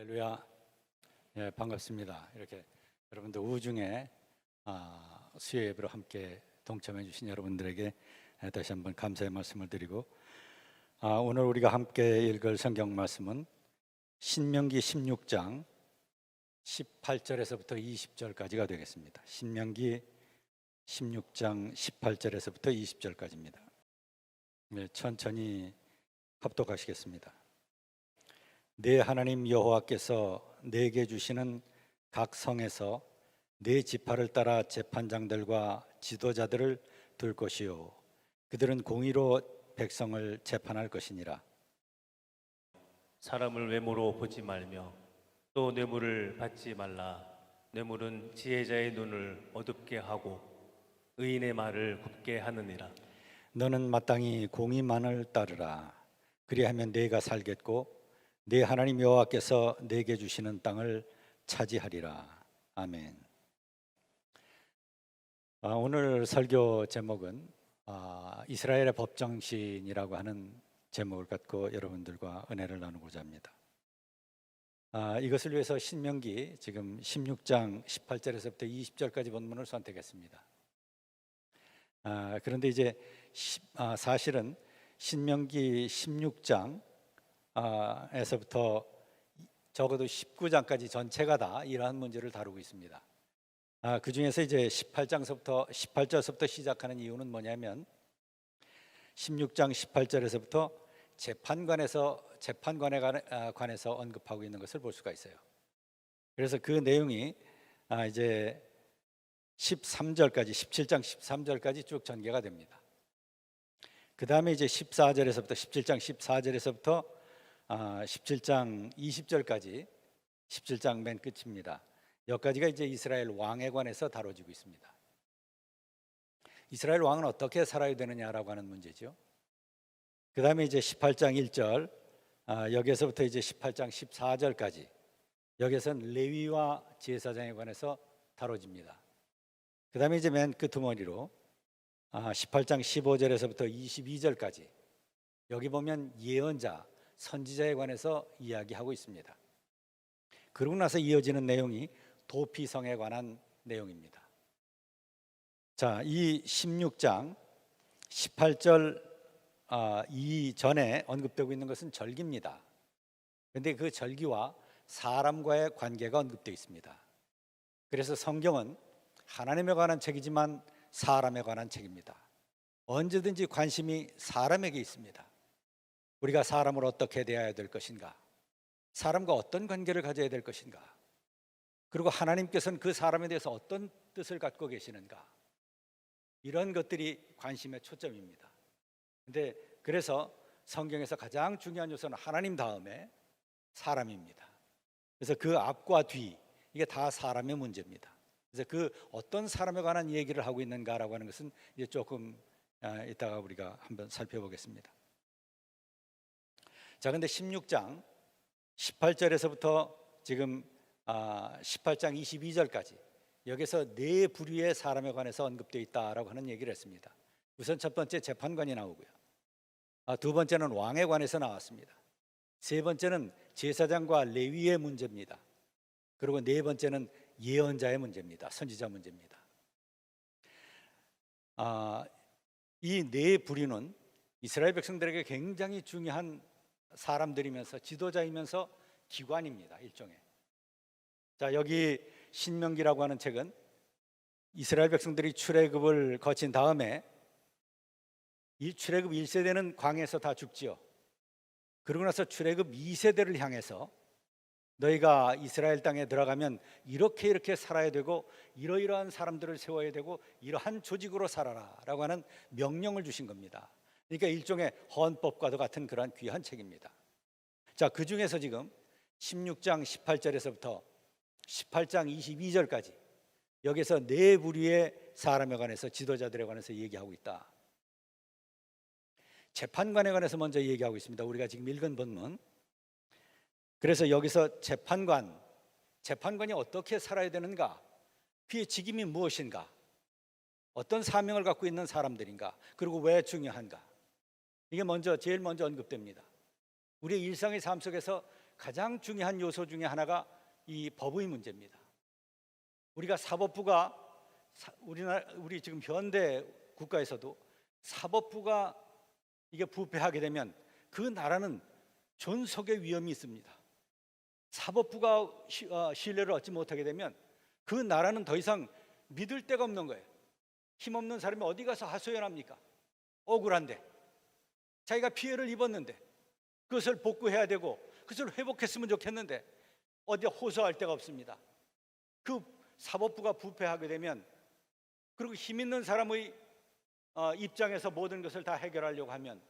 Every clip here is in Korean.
할렐루야. 예, 반갑습니다. 이렇게 여러분들 우중에 수요 예배로 함께 동참해 주신 여러분들에게 다시 한번 감사의 말씀을 드리고, 오늘 우리가 함께 읽을 성경 말씀은 신명기 16장 18절에서부터 20절까지가 되겠습니다. 신명기 16장 18절에서부터 20절까지입니다. 네, 천천히 합독하시겠습니다. 내 하나님 여호와께서 내게 주시는 각 성에서 내 지파를 따라 재판장들과 지도자들을 둘 것이요, 그들은 공의로 백성을 재판할 것이니라. 사람을 외모로 보지 말며 또 뇌물을 받지 말라. 뇌물은 지혜자의 눈을 어둡게 하고 의인의 말을 굽게 하느니라. 너는 마땅히 공의만을 따르라. 그리하면 내가 살겠고 내 하나님 여호와께서 내게 주시는 땅을 차지하리라. 아멘. 오늘 설교 제목은 이스라엘의 법정신이라고 하는 제목을 갖고 여러분들과 은혜를 나누고자 합니다. 이것을 위해서 신명기 지금 16장 18절에서부터 20절까지 본문을 선택했습니다. 그런데 이제 사실은 신명기 16장 에서부터 적어도 19장까지 전체가 다 이러한 문제를 다루고 있습니다. 그 중에서 이제 18절서부터 시작하는 이유는 뭐냐면 16장 18절에서부터 재판관에 관해서 언급하고 있는 것을 볼 수가 있어요. 그래서 그 내용이 이제 13절까지 17장 13절까지 쭉 전개가 됩니다. 그 다음에 이제 17장 14절에서부터 17장 20절까지 17장 맨 끝입니다. 여기까지가 이제 이스라엘 왕에 관해서 다뤄지고 있습니다. 이스라엘 왕은 어떻게 살아야 되느냐라고 하는 문제죠. 그 다음에 이제 18장 1절 여기에서부터 이제 18장 14절까지 여기에서는 레위와 제사장에 관해서 다뤄집니다. 그 다음에 이제 맨 끄트머리로 18장 15절에서부터 22절까지 여기 보면 예언자 선지자에 관해서 이야기하고 있습니다. 그러고 나서 이어지는 내용이 도피성에 관한 내용입니다. 자, 이 16장 18절 이전에 언급되고 있는 것은 절기입니다. 그런데 그 절기와 사람과의 관계가 언급되어 있습니다. 그래서 성경은 하나님에 관한 책이지만 사람에 관한 책입니다. 언제든지 관심이 사람에게 있습니다. 우리가 사람을 어떻게 대해야 될 것인가, 사람과 어떤 관계를 가져야 될 것인가, 그리고 하나님께서는 그 사람에 대해서 어떤 뜻을 갖고 계시는가, 이런 것들이 관심의 초점입니다. 근데 그래서 성경에서 가장 중요한 요소는 하나님 다음에 사람입니다. 그래서 그 앞과 뒤 이게 다 사람의 문제입니다. 그래서 그 어떤 사람에 관한 얘기를 하고 있는가라고 하는 것은 이제 조금 이따가 우리가 한번 살펴보겠습니다. 자, 근데 16장 18절에서부터 지금 18장 22절까지 여기서 네 부류의 사람에 관해서 언급되어 있다라고 하는 얘기를 했습니다. 우선 첫 번째 재판관이 나오고요. 두 번째는 왕에 관해서 나왔습니다. 세 번째는 제사장과 레위의 문제입니다. 그리고 네 번째는 예언자의 문제입니다. 선지자 문제입니다. 이 네 부류는 이스라엘 백성들에게 굉장히 중요한 사람들이면서 지도자이면서 기관입니다. 일종의. 자, 여기 신명기라고 하는 책은 이스라엘 백성들이 출애굽을 거친 다음에 이 출애굽 1세대는 광야에서 다 죽지요. 그러고 나서 출애굽 2세대를 향해서 너희가 이스라엘 땅에 들어가면 이렇게 살아야 되고 이러이러한 사람들을 세워야 되고 이러한 조직으로 살아라 라고 하는 명령을 주신 겁니다. 그러니까 일종의 헌법과도 같은 그러한 귀한 책입니다. 자, 그 중에서 지금 16장 18절에서부터 18장 22절까지 여기서 네 부류의 사람에 관해서 지도자들에 관해서 얘기하고 있다. 재판관에 관해서 먼저 얘기하고 있습니다. 우리가 지금 읽은 본문. 그래서 여기서 재판관이 어떻게 살아야 되는가, 그의 직임이 무엇인가, 어떤 사명을 갖고 있는 사람들인가, 그리고 왜 중요한가, 이게 제일 먼저 언급됩니다. 우리의 일상의 삶 속에서 가장 중요한 요소 중에 하나가 이 법의 문제입니다. 우리가 사법부가 우리 지금 현대 국가에서도 사법부가 이게 부패하게 되면 그 나라는 존속의 위험이 있습니다. 사법부가 신뢰를 얻지 못하게 되면 그 나라는 더 이상 믿을 데가 없는 거예요. 힘없는 사람이 어디 가서 하소연합니까? 억울한데, 자기가 피해를 입었는데 그것을 복구해야 되고 그것을 회복했으면 좋겠는데 어디 호소할 데가 없습니다. 그 사법부가 부패하게 되면, 그리고 힘 있는 사람의 입장에서 모든 것을 다 해결하려고 하면,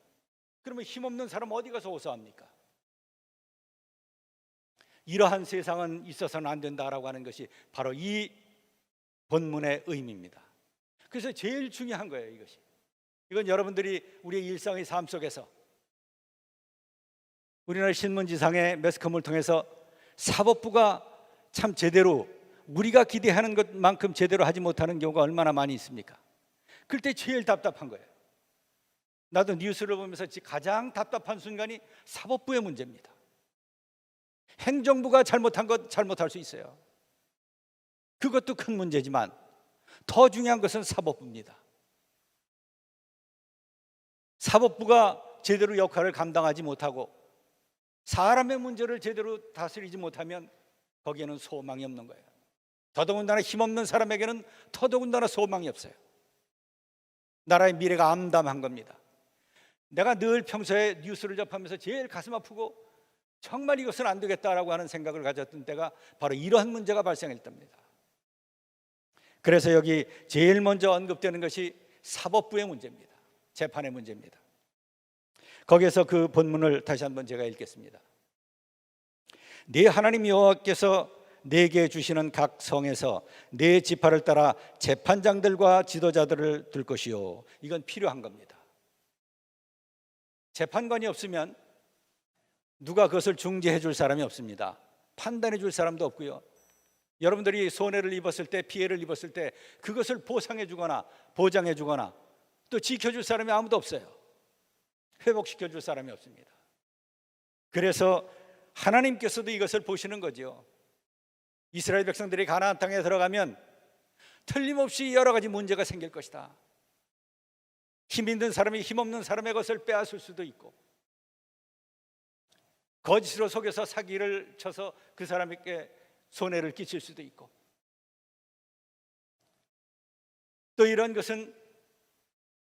그러면 힘없는 사람 어디 가서 호소합니까? 이러한 세상은 있어서는 안 된다라고 하는 것이 바로 이 본문의 의미입니다. 그래서 제일 중요한 거예요, 이것이. 이건 여러분들이 우리의 일상의 삶 속에서 우리나라 신문지상의 매스컴을 통해서 사법부가 참 제대로 우리가 기대하는 것만큼 제대로 하지 못하는 경우가 얼마나 많이 있습니까? 그럴 때 제일 답답한 거예요. 나도 뉴스를 보면서 가장 답답한 순간이 사법부의 문제입니다. 행정부가 잘못한 것 잘못할 수 있어요. 그것도 큰 문제지만 더 중요한 것은 사법부입니다. 사법부가 제대로 역할을 감당하지 못하고 사람의 문제를 제대로 다스리지 못하면 거기에는 소망이 없는 거예요. 더더군다나 힘없는 사람에게는 더더군다나 소망이 없어요. 나라의 미래가 암담한 겁니다. 내가 늘 평소에 뉴스를 접하면서 제일 가슴 아프고 정말 이것은 안 되겠다라고 하는 생각을 가졌던 때가 바로 이러한 문제가 발생할 때입니다. 그래서 여기 제일 먼저 언급되는 것이 사법부의 문제입니다. 재판의 문제입니다. 거기에서 그 본문을 다시 한번 제가 읽겠습니다. 네 하나님 여호와께서 내게 주시는 각 성에서 네 지파를 따라 재판장들과 지도자들을 둘 것이요. 이건 필요한 겁니다. 재판관이 없으면 누가 그것을 중재해 줄 사람이 없습니다. 판단해 줄 사람도 없고요. 여러분들이 손해를 입었을 때, 피해를 입었을 때 그것을 보상해 주거나 보장해 주거나 또 지켜줄 사람이 아무도 없어요. 회복시켜 줄 사람이 없습니다. 그래서 하나님께서도 이것을 보시는 거죠. 이스라엘 백성들이 가나안 땅에 들어가면 틀림없이 여러 가지 문제가 생길 것이다. 힘 있는 사람이 힘없는 사람의 것을 빼앗을 수도 있고, 거짓으로 속여서 사기를 쳐서 그 사람에게 손해를 끼칠 수도 있고, 또 이런 것은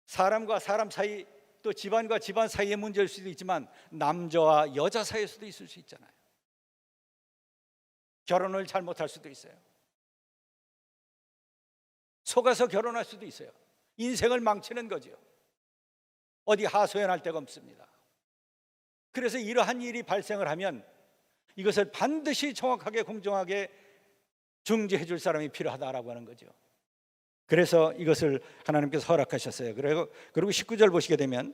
사람과 사람 사이, 또 집안과 집안 사이의 문제일 수도 있지만 남자와 여자 사이일 수도 있을 수 있잖아요. 결혼을 잘못할 수도 있어요. 속아서 결혼할 수도 있어요. 인생을 망치는 거죠. 어디 하소연할 데가 없습니다. 그래서 이러한 일이 발생을 하면 이것을 반드시 정확하게 공정하게 중재해 줄 사람이 필요하다라고 하는 거죠. 그래서 이것을 하나님께서 허락하셨어요. 그리고 19절 보시게 되면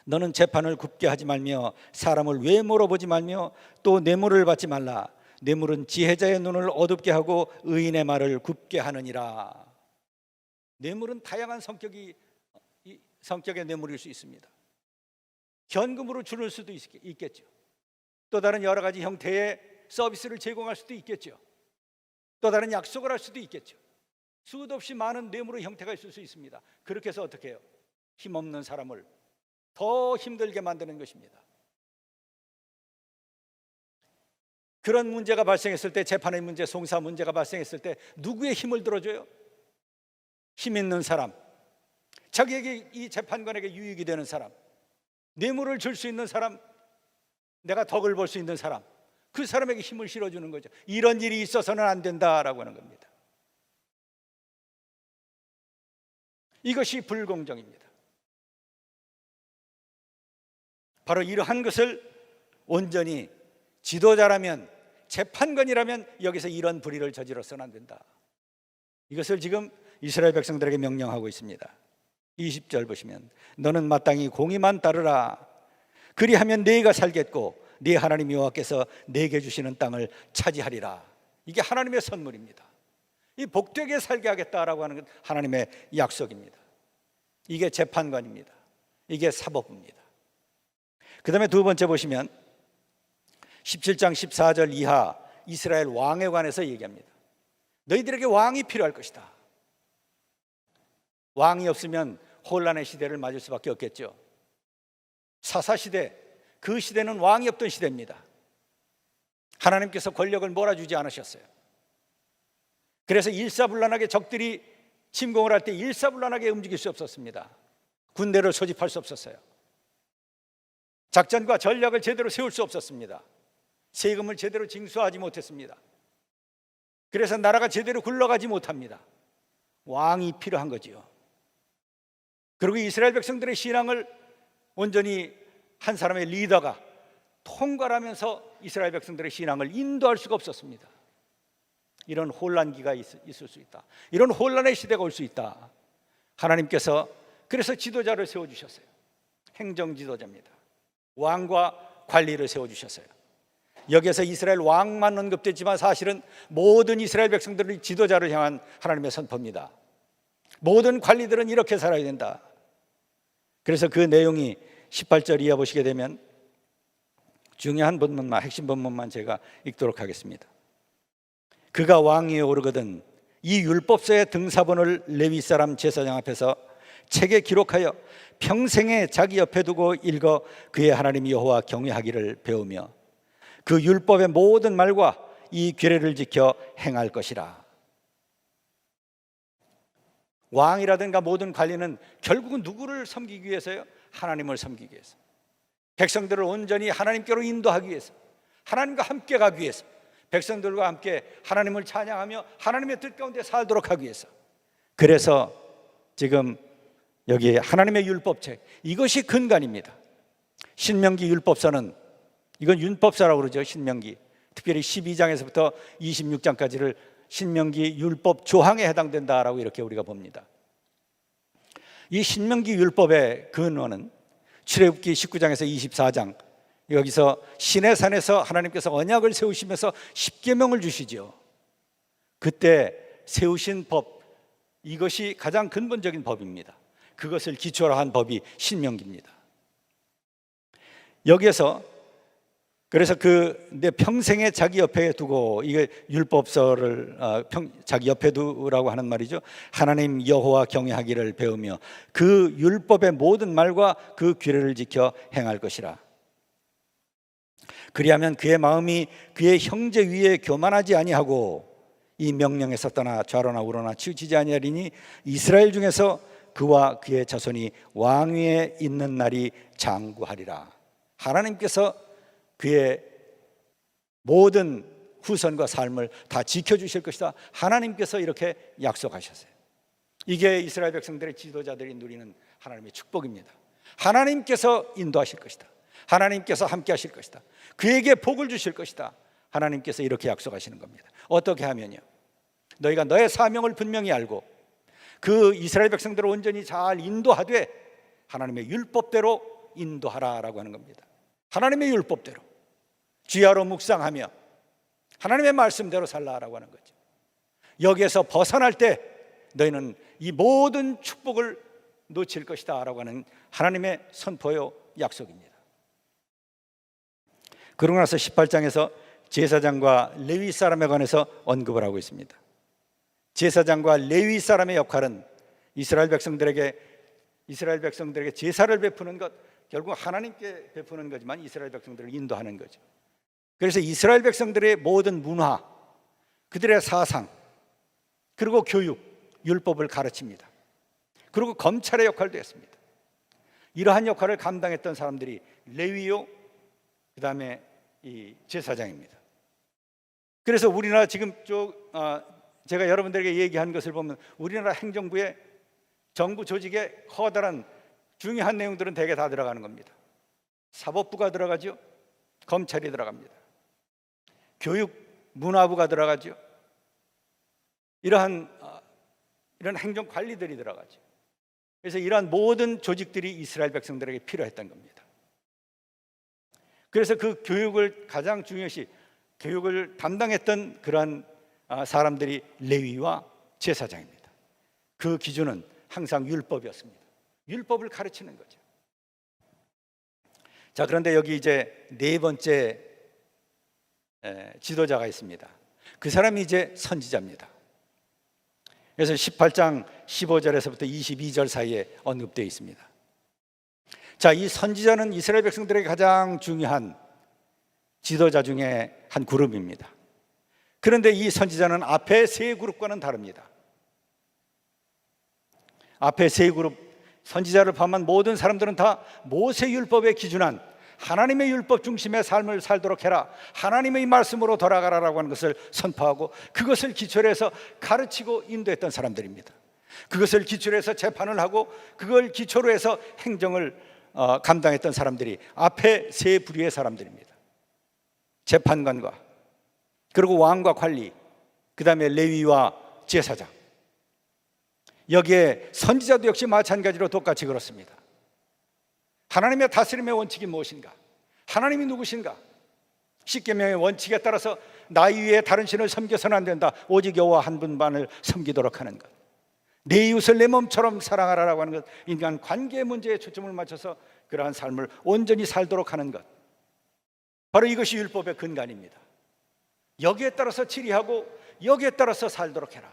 너는 재판을 굽게 하지 말며 사람을 외모로 보지 말며 또 뇌물을 받지 말라. 뇌물은 지혜자의 눈을 어둡게 하고 의인의 말을 굽게 하느니라. 뇌물은 다양한 성격의 뇌물일 수 있습니다. 현금으로 주는 수도 있겠죠. 또 다른 여러 가지 형태의 서비스를 제공할 수도 있겠죠. 또 다른 약속을 할 수도 있겠죠. 수도 없이 많은 뇌물의 형태가 있을 수 있습니다. 그렇게 해서 어떻게 해요? 힘없는 사람을 더 힘들게 만드는 것입니다. 그런 문제가 발생했을 때, 재판의 문제, 송사 문제가 발생했을 때 누구의 힘을 들어줘요? 힘 있는 사람, 자기에게, 이 재판관에게 유익이 되는 사람, 뇌물을 줄 수 있는 사람, 내가 덕을 볼 수 있는 사람, 그 사람에게 힘을 실어주는 거죠. 이런 일이 있어서는 안 된다라고 하는 겁니다. 이것이 불공정입니다. 바로 이러한 것을 온전히 지도자라면, 재판관이라면 여기서 이런 불의를 저질러서는 안 된다. 이것을 지금 이스라엘 백성들에게 명령하고 있습니다. 20절 보시면 너는 마땅히 공의만 따르라. 그리하면 네가 살겠고 네 하나님 여호와께서 네게 주시는 땅을 차지하리라. 이게 하나님의 선물입니다. 이 복되게 살게 하겠다라고 하는 건 하나님의 약속입니다. 이게 재판관입니다. 이게 사법부입니다. 그 다음에 두 번째 보시면 17장 14절 이하 이스라엘 왕에 관해서 얘기합니다. 너희들에게 왕이 필요할 것이다. 왕이 없으면 혼란의 시대를 맞을 수밖에 없겠죠. 사사시대, 그 시대는 왕이 없던 시대입니다. 하나님께서 권력을 몰아주지 않으셨어요. 그래서 일사불란하게 적들이 침공을 할 때 일사불란하게 움직일 수 없었습니다. 군대를 소집할 수 없었어요. 작전과 전략을 제대로 세울 수 없었습니다. 세금을 제대로 징수하지 못했습니다. 그래서 나라가 제대로 굴러가지 못합니다. 왕이 필요한 거지요. 그리고 이스라엘 백성들의 신앙을 온전히 한 사람의 리더가 통괄하면서 이스라엘 백성들의 신앙을 인도할 수가 없었습니다. 이런 혼란기가 있을 수 있다. 이런 혼란의 시대가 올 수 있다. 하나님께서 그래서 지도자를 세워주셨어요. 행정지도자입니다. 왕과 관리를 세워주셨어요. 여기에서 이스라엘 왕만 언급되지만 사실은 모든 이스라엘 백성들의 지도자를 향한 하나님의 선포입니다. 모든 관리들은 이렇게 살아야 된다. 그래서 그 내용이 18절 이하 보시게 되면 중요한 본문만, 핵심 본문만 제가 읽도록 하겠습니다. 그가 왕위에 오르거든 이 율법서의 등사본을 레위 사람 제사장 앞에서 책에 기록하여 평생에 자기 옆에 두고 읽어 그의 하나님 여호와 경외하기를 배우며 그 율법의 모든 말과 이 규례를 지켜 행할 것이라. 왕이라든가 모든 관리는 결국은 누구를 섬기기 위해서요? 하나님을 섬기기 위해서. 백성들을 온전히 하나님께로 인도하기 위해서, 하나님과 함께 가기 위해서, 백성들과 함께 하나님을 찬양하며 하나님의 뜻 가운데 살도록 하기 위해서. 그래서 지금 여기 하나님의 율법책, 이것이 근간입니다. 신명기 율법서는, 이건 율법서라고 그러죠. 신명기, 특별히 12장에서부터 26장까지를 신명기 율법 조항에 해당된다라고 이렇게 우리가 봅니다. 이 신명기 율법의 근원은 출애굽기 19장에서 24장, 여기서 시내산에서 하나님께서 언약을 세우시면서 십계명을 주시죠. 그때 세우신 법, 이것이 가장 근본적인 법입니다. 그것을 기초로 한 법이 신명기입니다. 여기에서 그래서 내 평생에 자기 옆에 두고, 이게 율법서를 자기 옆에 두라고 하는 말이죠. 하나님 여호와 경외하기를 배우며 그 율법의 모든 말과 그 규례를 지켜 행할 것이라. 그리하면 그의 마음이 그의 형제 위에 교만하지 아니하고 이 명령에서 떠나 좌로나 우로나 치우치지 아니하리니 이스라엘 중에서 그와 그의 자손이 왕위에 있는 날이 장구하리라. 하나님께서 그의 모든 후손과 삶을 다 지켜주실 것이다. 하나님께서 이렇게 약속하셨어요. 이게 이스라엘 백성들의 지도자들이 누리는 하나님의 축복입니다. 하나님께서 인도하실 것이다. 하나님께서 함께 하실 것이다. 그에게 복을 주실 것이다. 하나님께서 이렇게 약속하시는 겁니다. 어떻게 하면요? 너희가 너의 사명을 분명히 알고 그 이스라엘 백성들을 온전히 잘 인도하되 하나님의 율법대로 인도하라라고 하는 겁니다. 하나님의 율법대로 주야로 묵상하며 하나님의 말씀대로 살라라고 하는 거죠. 여기에서 벗어날 때 너희는 이 모든 축복을 놓칠 것이다 라고 하는 하나님의 선포요, 약속입니다. 그러고 나서 18장에서 제사장과 레위 사람에 관해서 언급을 하고 있습니다. 제사장과 레위 사람의 역할은 이스라엘 백성들에게 제사를 베푸는 것, 결국 하나님께 베푸는 거지만 이스라엘 백성들을 인도하는 거죠. 그래서 이스라엘 백성들의 모든 문화, 그들의 사상, 그리고 교육, 율법을 가르칩니다. 그리고 검찰의 역할도 했습니다. 이러한 역할을 감당했던 사람들이 레위요, 그 다음에 이 제사장입니다. 그래서 우리나라 지금 제가 여러분들에게 얘기한 것을 보면 우리나라 행정부의 정부 조직에 커다란 중요한 내용들은 대개 다 들어가는 겁니다. 사법부가 들어가죠. 검찰이 들어갑니다. 교육, 문화부가 들어가죠. 이런 행정 관리들이 들어가죠. 그래서 이러한 모든 조직들이 이스라엘 백성들에게 필요했던 겁니다. 그래서 그 교육을 가장 중요시 교육을 담당했던 그러한 사람들이 레위와 제사장입니다. 그 기준은 항상 율법이었습니다. 율법을 가르치는 거죠. 자, 그런데 여기 이제 네 번째 지도자가 있습니다. 그 사람이 이제 선지자입니다. 그래서 18장 15절에서부터 22절 사이에 언급되어 있습니다. 자, 이 선지자는 이스라엘 백성들에게 가장 중요한 지도자 중에 한 그룹입니다. 그런데 이 선지자는 앞에 세 그룹과는 다릅니다. 앞에 세 그룹 선지자를 포함한 모든 사람들은 다 모세율법에 기준한 하나님의 율법 중심의 삶을 살도록 해라, 하나님의 말씀으로 돌아가라라고 하는 것을 선포하고 그것을 기초로 해서 가르치고 인도했던 사람들입니다. 그것을 기초로 해서 재판을 하고 그걸 기초로 해서 행정을 감당했던 사람들이 앞에 세 부류의 사람들입니다. 재판관과 그리고 왕과 관리, 그 다음에 레위와 제사장. 여기에 선지자도 역시 마찬가지로 똑같이 그렇습니다. 하나님의 다스림의 원칙이 무엇인가? 하나님이 누구신가? 십계명의 원칙에 따라서 나 이외에 다른 신을 섬겨서는 안 된다. 오직 여호와 한 분만을 섬기도록 하는 것. 내 이웃을 내 몸처럼 사랑하라라고 하는 것. 인간 관계 문제에 초점을 맞춰서 그러한 삶을 온전히 살도록 하는 것. 바로 이것이 율법의 근간입니다. 여기에 따라서 치리하고 여기에 따라서 살도록 해라.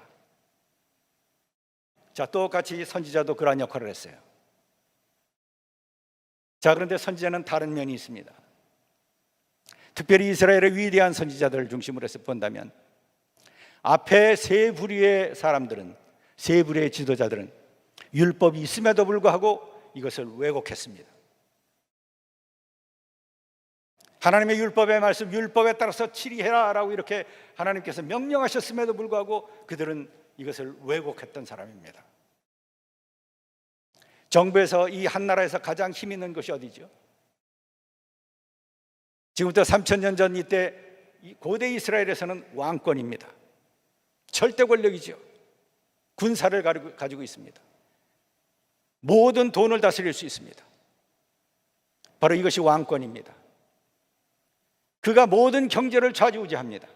자, 똑같이 선지자도 그러한 역할을 했어요. 자, 그런데 선지자는 다른 면이 있습니다. 특별히 이스라엘의 위대한 선지자들을 중심으로 해서 본다면 앞에 세 부류의 사람들은, 세 부류의 지도자들은 율법이 있음에도 불구하고 이것을 왜곡했습니다. 하나님의 율법의 말씀, 율법에 따라서 치리해라라고 이렇게 하나님께서 명령하셨음에도 불구하고 그들은 이것을 왜곡했던 사람입니다. 정부에서 이 한 나라에서 가장 힘 있는 것이 어디죠? 지금부터 3000년 전 이때 고대 이스라엘에서는 왕권입니다. 절대 권력이죠. 군사를 가지고 있습니다. 모든 돈을 다스릴 수 있습니다. 바로 이것이 왕권입니다. 그가 모든 경제를 좌지우지합니다.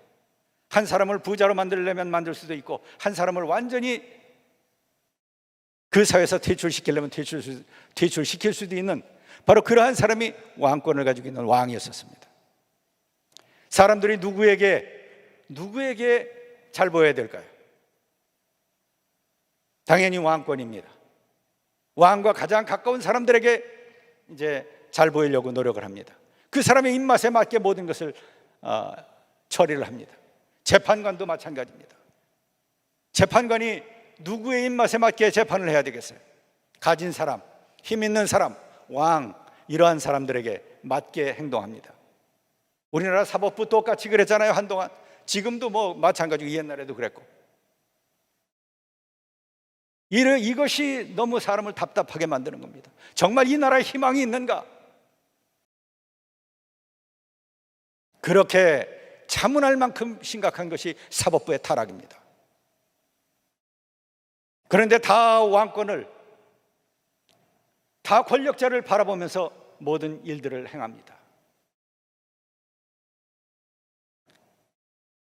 한 사람을 부자로 만들려면 만들 수도 있고 한 사람을 완전히 그 사회에서 퇴출시키려면 퇴출시킬 수도 있는 바로 그러한 사람이 왕권을 가지고 있는 왕이었습니다. 사람들이 누구에게 잘 보여야 될까요? 당연히 왕권입니다. 왕과 가장 가까운 사람들에게 이제 잘 보이려고 노력을 합니다. 그 사람의 입맛에 맞게 모든 것을 처리를 합니다. 재판관도 마찬가지입니다. 재판관이 누구의 입맛에 맞게 재판을 해야 되겠어요? 가진 사람, 힘 있는 사람, 왕, 이러한 사람들에게 맞게 행동합니다. 우리나라 사법부 똑같이 그랬잖아요, 한동안. 지금도 뭐 마찬가지고 옛날에도 그랬고. 이것이 너무 사람을 답답하게 만드는 겁니다. 정말 이 나라에 희망이 있는가? 그렇게 자문할 만큼 심각한 것이 사법부의 타락입니다. 그런데 다 왕권을, 다 권력자를 바라보면서 모든 일들을 행합니다.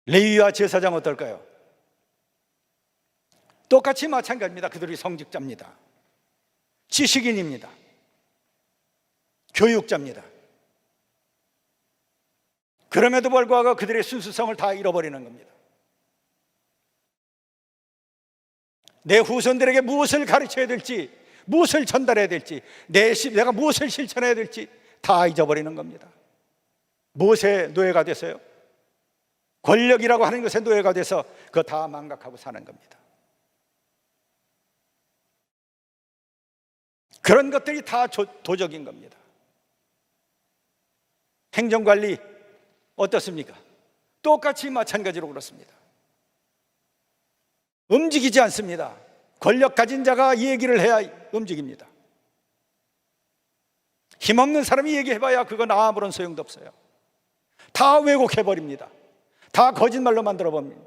레위와 제사장 어떨까요? 똑같이 마찬가지입니다. 그들이 성직자입니다. 지식인입니다. 교육자입니다. 그럼에도 불구하고 그들의 순수성을 다 잃어버리는 겁니다. 내 후손들에게 무엇을 가르쳐야 될지, 무엇을 전달해야 될지, 내가 무엇을 실천해야 될지 다 잊어버리는 겁니다. 무엇의 노예가 돼서요? 권력이라고 하는 것의 노예가 돼서 그거 다 망각하고 사는 겁니다. 그런 것들이 다 도적인 겁니다. 행정관리 어떻습니까? 똑같이 마찬가지로 그렇습니다. 움직이지 않습니다. 권력 가진 자가 얘기를 해야 움직입니다. 힘없는 사람이 얘기해봐야 그건 아무런 소용도 없어요. 다 왜곡해버립니다. 다 거짓말로 만들어버립니다.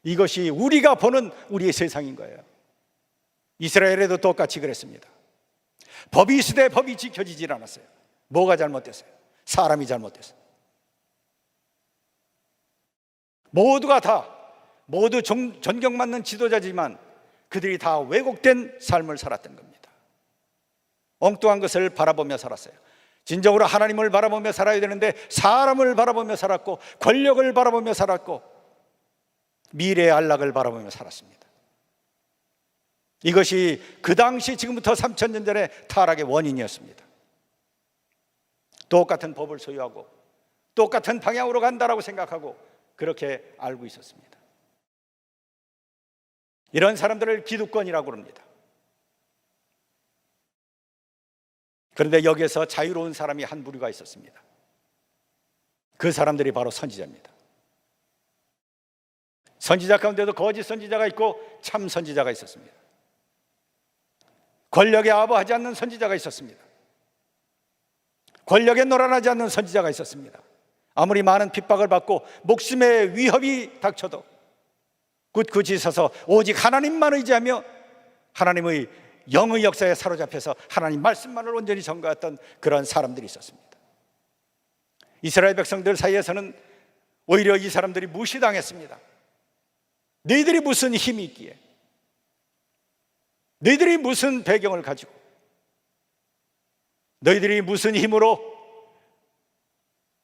이것이 우리가 보는 우리의 세상인 거예요. 이스라엘에도 똑같이 그랬습니다. 법이 있으되 법이 지켜지질 않았어요. 뭐가 잘못됐어요? 사람이 잘못됐어요. 모두 존경받는 지도자지만 그들이 다 왜곡된 삶을 살았던 겁니다. 엉뚱한 것을 바라보며 살았어요. 진정으로 하나님을 바라보며 살아야 되는데 사람을 바라보며 살았고, 권력을 바라보며 살았고, 미래의 안락을 바라보며 살았습니다. 이것이 그 당시 지금부터 3000년 전의 타락의 원인이었습니다. 똑같은 법을 소유하고 똑같은 방향으로 간다라고 생각하고 그렇게 알고 있었습니다. 이런 사람들을 기득권이라고 합니다. 그런데 여기에서 자유로운 사람이 한 부류가 있었습니다. 그 사람들이 바로 선지자입니다. 선지자 가운데도 거짓 선지자가 있고 참 선지자가 있었습니다. 권력에 아부하지 않는 선지자가 있었습니다. 권력에 노란하지 않는 선지자가 있었습니다. 아무리 많은 핍박을 받고 목숨의 위협이 닥쳐도 굳굳이 서서 오직 하나님만 의지하며 하나님의 영의 역사에 사로잡혀서 하나님 말씀만을 온전히 전가했던 그런 사람들이 있었습니다. 이스라엘 백성들 사이에서는 오히려 이 사람들이 무시당했습니다. 너희들이 무슨 힘이 있기에, 너희들이 무슨 배경을 가지고, 너희들이 무슨 힘으로,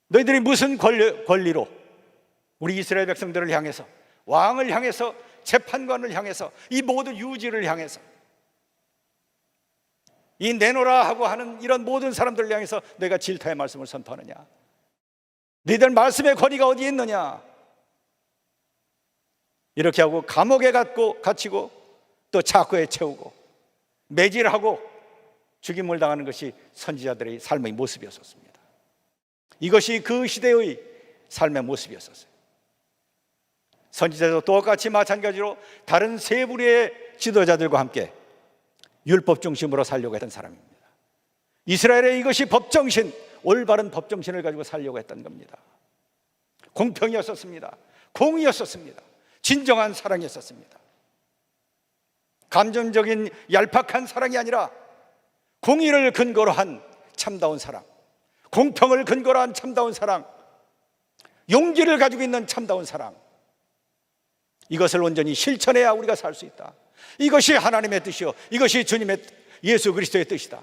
너희들이 무슨 권리로 우리 이스라엘 백성들을 향해서, 왕을 향해서, 재판관을 향해서, 이 모든 유지를 향해서, 이 내놓으라 하고 하는 이런 모든 사람들을 향해서 내가 질타의 말씀을 선포하느냐? 너희들 말씀의 권위가 어디에 있느냐? 이렇게 하고 감옥에 갇히고 또 차고에 채우고 매질하고 죽임을 당하는 것이 선지자들의 삶의 모습이었습니다. 이것이 그 시대의 삶의 모습이었어요. 선지자도 똑같이 마찬가지로 다른 세 부류의 지도자들과 함께 율법 중심으로 살려고 했던 사람입니다. 이스라엘의 이것이 법정신, 올바른 법정신을 가지고 살려고 했던 겁니다. 공평이었었습니다. 공의였었습니다. 진정한 사랑이었었습니다. 감정적인 얄팍한 사랑이 아니라 공의를 근거로 한 참다운 사랑, 공평을 근거로 한 참다운 사랑, 용기를 가지고 있는 참다운 사랑, 이것을 온전히 실천해야 우리가 살 수 있다. 이것이 하나님의 뜻이요, 이것이 주님의 예수 그리스도의 뜻이다.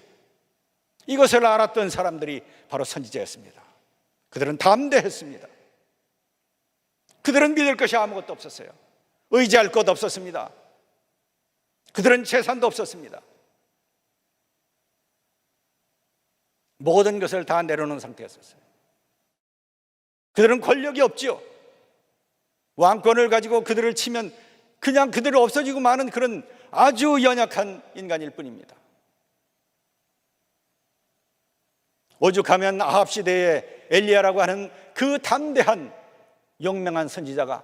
이것을 알았던 사람들이 바로 선지자였습니다. 그들은 담대했습니다. 그들은 믿을 것이 아무것도 없었어요. 의지할 것 없었습니다. 그들은 재산도 없었습니다. 모든 것을 다 내려놓은 상태였었어요. 그들은 권력이 없지요. 왕권을 가지고 그들을 치면 그냥 그대로 없어지고 마는 그런 아주 연약한 인간일 뿐입니다. 오죽하면 아합 시대에 엘리야라고 하는 그 담대한 용맹한 선지자가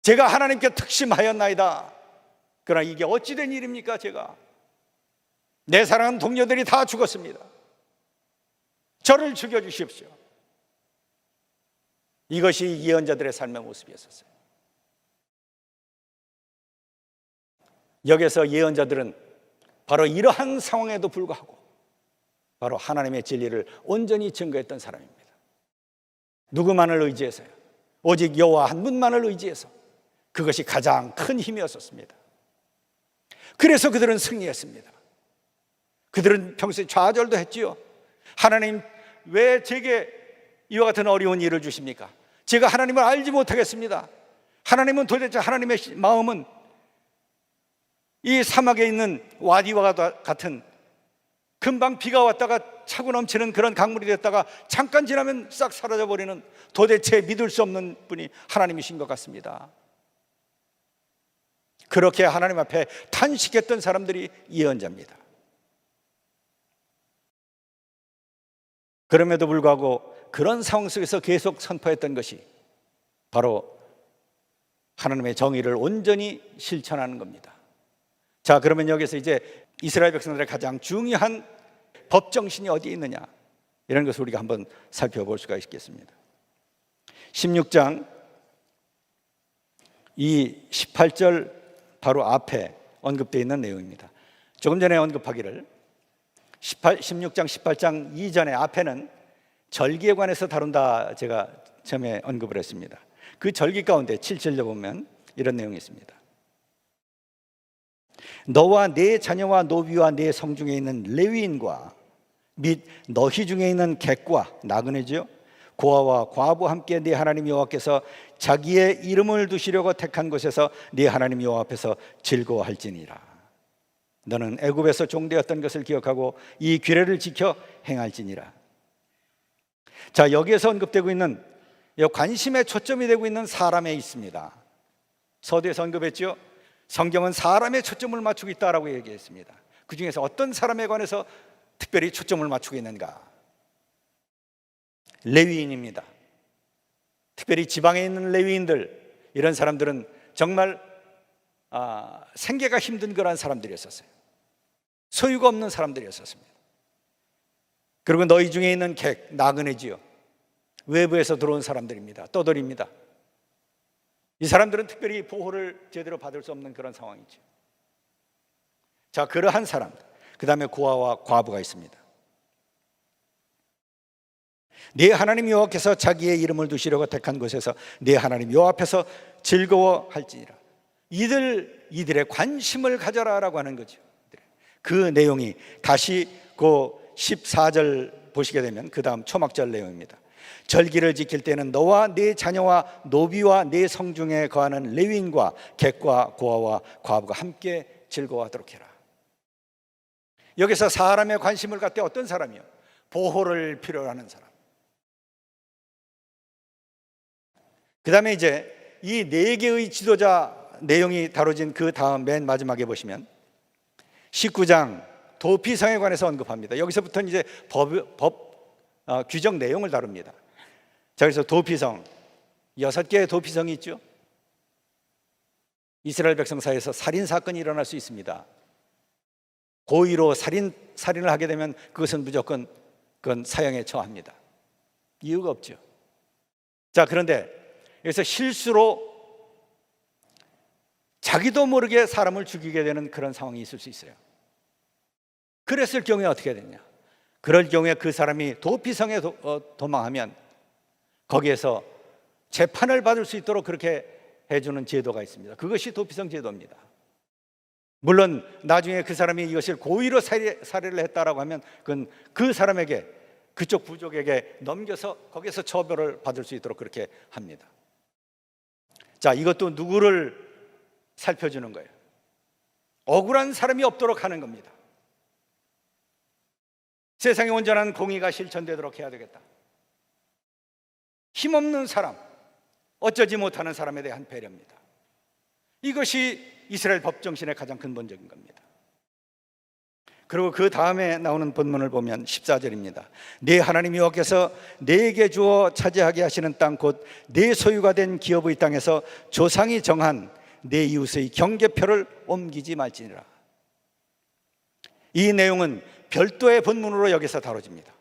제가 하나님께 특심하였나이다. 그러나 이게 어찌된 일입니까? 제가 내 사랑하는 동료들이 다 죽었습니다. 저를 죽여주십시오. 이것이 예언자들의 삶의 모습이었어요. 여기서 예언자들은 바로 이러한 상황에도 불구하고 바로 하나님의 진리를 온전히 증거했던 사람입니다. 누구만을 의지해서요? 오직 여호와 한 분만을 의지해서. 그것이 가장 큰 힘이었습니다. 그래서 그들은 승리했습니다. 그들은 평소에 좌절도 했지요. 하나님, 왜 제게 이와 같은 어려운 일을 주십니까? 제가 하나님을 알지 못하겠습니다. 하나님은 도대체, 하나님의 마음은 이 사막에 있는 와디와 같은 금방 비가 왔다가 차고 넘치는 그런 강물이 됐다가 잠깐 지나면 싹 사라져버리는, 도대체 믿을 수 없는 분이 하나님이신 것 같습니다. 그렇게 하나님 앞에 탄식했던 사람들이 예언자입니다. 그럼에도 불구하고 그런 상황 속에서 계속 선포했던 것이 바로 하나님의 정의를 온전히 실천하는 겁니다. 자, 그러면 여기서 이제 이스라엘 백성들의 가장 중요한 법정신이 어디에 있느냐, 이런 것을 우리가 한번 살펴볼 수가 있겠습니다. 16장 이 18절 바로 앞에 언급되어 있는 내용입니다. 조금 전에 언급하기를 16장 18장 이전에 앞에는 절기에 관해서 다룬다 제가 처음에 언급을 했습니다. 그 절기 가운데 7절에 보면 이런 내용이 있습니다. 너와 네 자녀와 노비와 네 성중에 있는 레위인과 및 너희 중에 있는 객과 나그네지요 고아와 과부 함께 네 하나님 여호와께서 자기의 이름을 두시려고 택한 곳에서 네 하나님 여호와 앞에서 즐거워할지니라. 너는 애굽에서 종되었던 것을 기억하고 이 규례를 지켜 행할지니라. 자, 여기에서 언급되고 있는 관심의 초점이 되고 있는 사람에 있습니다. 서두에서 언급했죠. 성경은 사람의 초점을 맞추고 있다라고 얘기했습니다. 그 중에서 어떤 사람에 관해서 특별히 초점을 맞추고 있는가? 레위인입니다. 특별히 지방에 있는 레위인들, 이런 사람들은 정말 생계가 힘든 그런 사람들이었었어요. 소유가 없는 사람들이었었습니다. 그리고 너희 중에 있는 객, 나그네지요, 외부에서 들어온 사람들입니다. 떠돌입니다. 이 사람들은 특별히 보호를 제대로 받을 수 없는 그런 상황이죠. 자, 그러한 사람들, 그 다음에 고아와 과부가 있습니다. 네 하나님 여호와께서 자기의 이름을 두시려고 택한 곳에서 네 하나님 여호와 앞에서 즐거워할지니라. 이들의 관심을 가져라라고 하는 거죠. 그 내용이 다시 그 14절 보시게 되면 그 다음 초막절 내용입니다. 절기를 지킬 때는 너와 네 자녀와 노비와 네 성중에 거하는 레위인과 객과 고아와 과부가 함께 즐거워하도록 해라. 여기서 사람의 관심을 갖되 어떤 사람이요? 보호를 필요로 하는 사람. 그 다음에 이제 이 네 개의 지도자 내용이 다뤄진 그 다음 맨 마지막에 보시면 19장 도피성에 관해서 언급합니다. 여기서부터는 이제 규정 내용을 다룹니다. 자, 그래서 도피성 6개의 도피성이 있죠. 이스라엘 백성 사이에서 살인 사건이 일어날 수 있습니다. 고의로 살인을 하게 되면 그것은 무조건 그건 사형에 처합니다. 이유가 없죠. 자, 그런데 여기서 실수로 자기도 모르게 사람을 죽이게 되는 그런 상황이 있을 수 있어요. 그랬을 경우에 어떻게 되냐? 그럴 경우에 그 사람이 도피성에 도망하면 거기에서 재판을 받을 수 있도록 그렇게 해주는 제도가 있습니다. 그것이 도피성 제도입니다. 물론 나중에 그 사람이 이것을 고의로 살해를 했다라고 하면 그건 그 사람에게, 그쪽 부족에게 넘겨서 거기에서 처벌을 받을 수 있도록 그렇게 합니다. 자, 이것도 누구를 살펴주는 거예요? 억울한 사람이 없도록 하는 겁니다. 세상에 온전한 공의가 실천되도록 해야 되겠다. 힘없는 사람, 어쩌지 못하는 사람에 대한 배려입니다. 이것이 이스라엘 법정신의 가장 근본적인 겁니다. 그리고 그 다음에 나오는 본문을 보면 14절입니다. 네 하나님 여호와께서 네게 주어 차지하게 하시는 땅 곧 네 소유가 된 기업의 땅에서 조상이 정한 네 이웃의 경계표를 옮기지 말지니라. 이 내용은 별도의 본문으로 여기서 다뤄집니다.